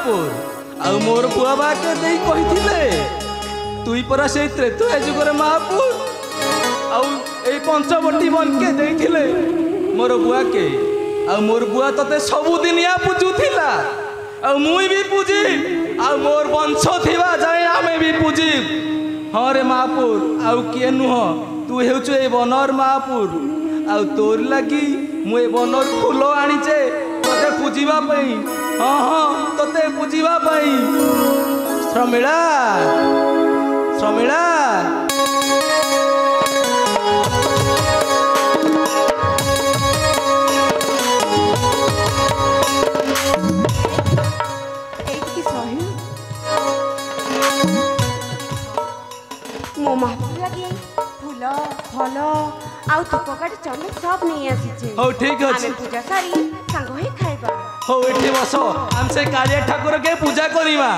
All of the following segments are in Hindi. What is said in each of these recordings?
महापुर आउ मोर बुआ बा के देई कहिथिले तुई परा से त्रेतुया जुगर महापुर आउ ए पंचवटी बन के देइथिले मोर बुआ के आउ मोर बुआ तते सबु दिनिया पूजुथिला आउ मुई भी पूजी आउ मोर वंश थिबा जाय आमे भी पूजी। हाँ रे महापुर आउ किए नुह तू हेउछु ए बनर महापुर आउ तोर लगी मु ए बनर फूल आनीचे तते पूजिबा पई। हाँ हाँ तते पूजिबा पई। श्रमिला श्रमिला मो महापुर लगे फूल फल आउ धूपकाठी चंदन सब नहीं आसीचे। हो ठीक अछि आमे पूजा सारी संग होई खाइबा। हो एठी बस हम से कालिया ठाकुर के पूजा करिबा।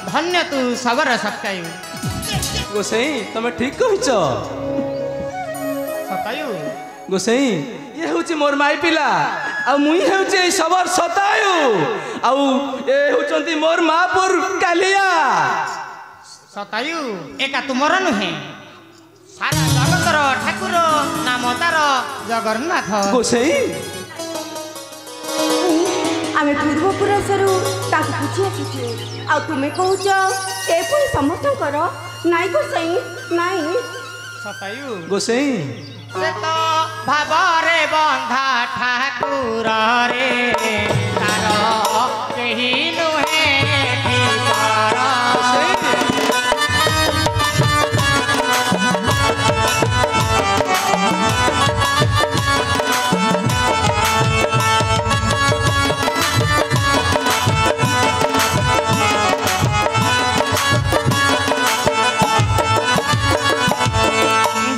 धन्य तू सबर सत्तायु गोसाई तमे ठीक कहिछ। सत्तायु गोसाई ये होची मोर माई पिला आ मुई होची सबर सतायु आ ए होचंती मोर महापुर कालिया। सतायु एका तुमर नुहे सारा जगतर ठाकुर नाम तार जगन्नाथ। गोसाई आमे पूर्वपुरुषरू ताकू पूछी आसीचे आ तुमे कहूच ए पुणी समस्त करो नाई गोसाई नाई। सतायु गोसाई से तो भावरे बंधा ठाकुर रे तार केही नुहे ठिकर।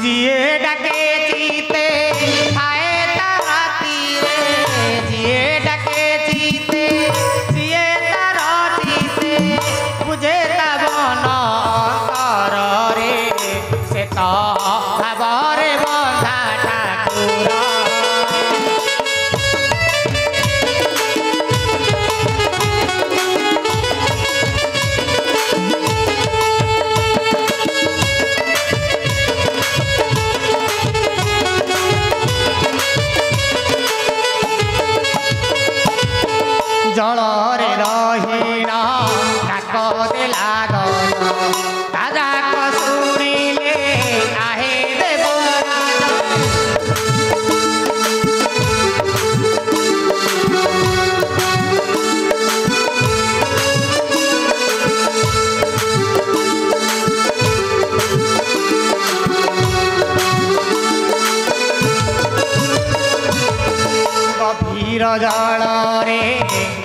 जिए डके चीते खाए तारा तीरे जिए डके चीते जिए तारा चीते बुझे तबन कर रे से तो भावरे बंधा ठाकुर। जलरे रहिना डाक देला गज राजा कसुरीले आहे देवराज। गभीर जलरे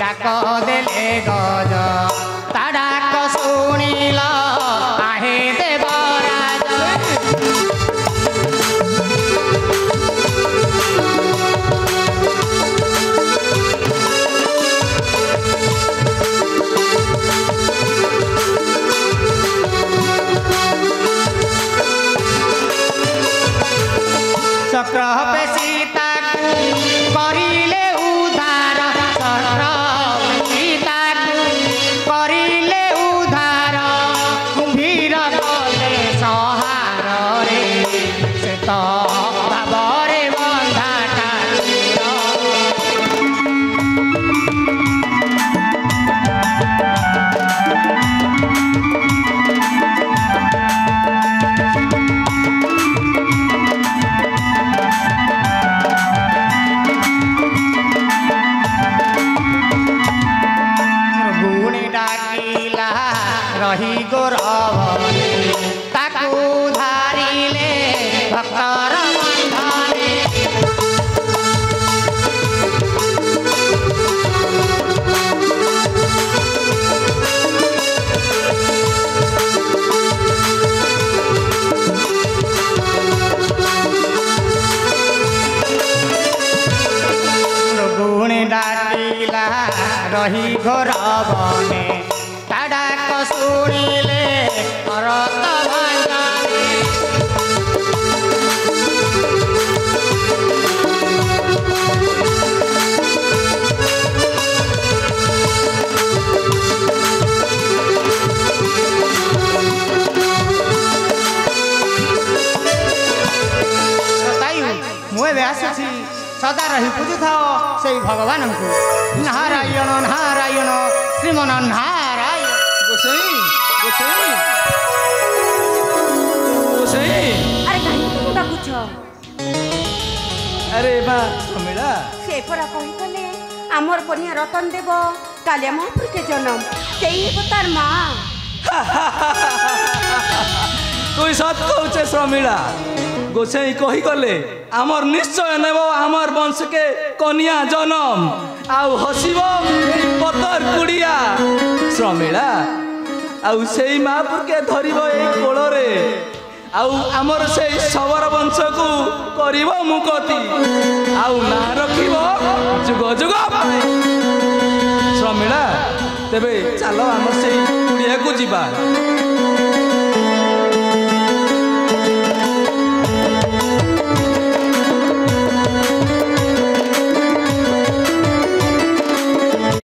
डाक देले गज ता डाक शुणिल आहे देवराज। चक्र पे सीता करिले उधार चक्र पे सीता रही घोर बने ता डाक शुणिले भरत भांजानी मुझे आसुची सदा रही पूजु था से भगवान को नारायण नारायण श्रीमन नारायण गोसाई गोसाई गोसाई अरे कहीं तुम डाकुछ अरे बा समीरा से परा कही कले आमर कन्या रतन देव कालिया महापुर के जन्म सेई तार माँ तु सत कहचे समीरा गोसाई कही गले आमर निश्चय नेब आमर वंश के कन्या जन्म आउ हसीब पतर कुड़िया श्रमिला आउ से महापुर के धरब ये कोल आउ आमर से शबर वंश को करिब मुकति आउ ना रखिब जुग जुग श्रमिला तेबे चलो आमर से कुड़िया को जीवा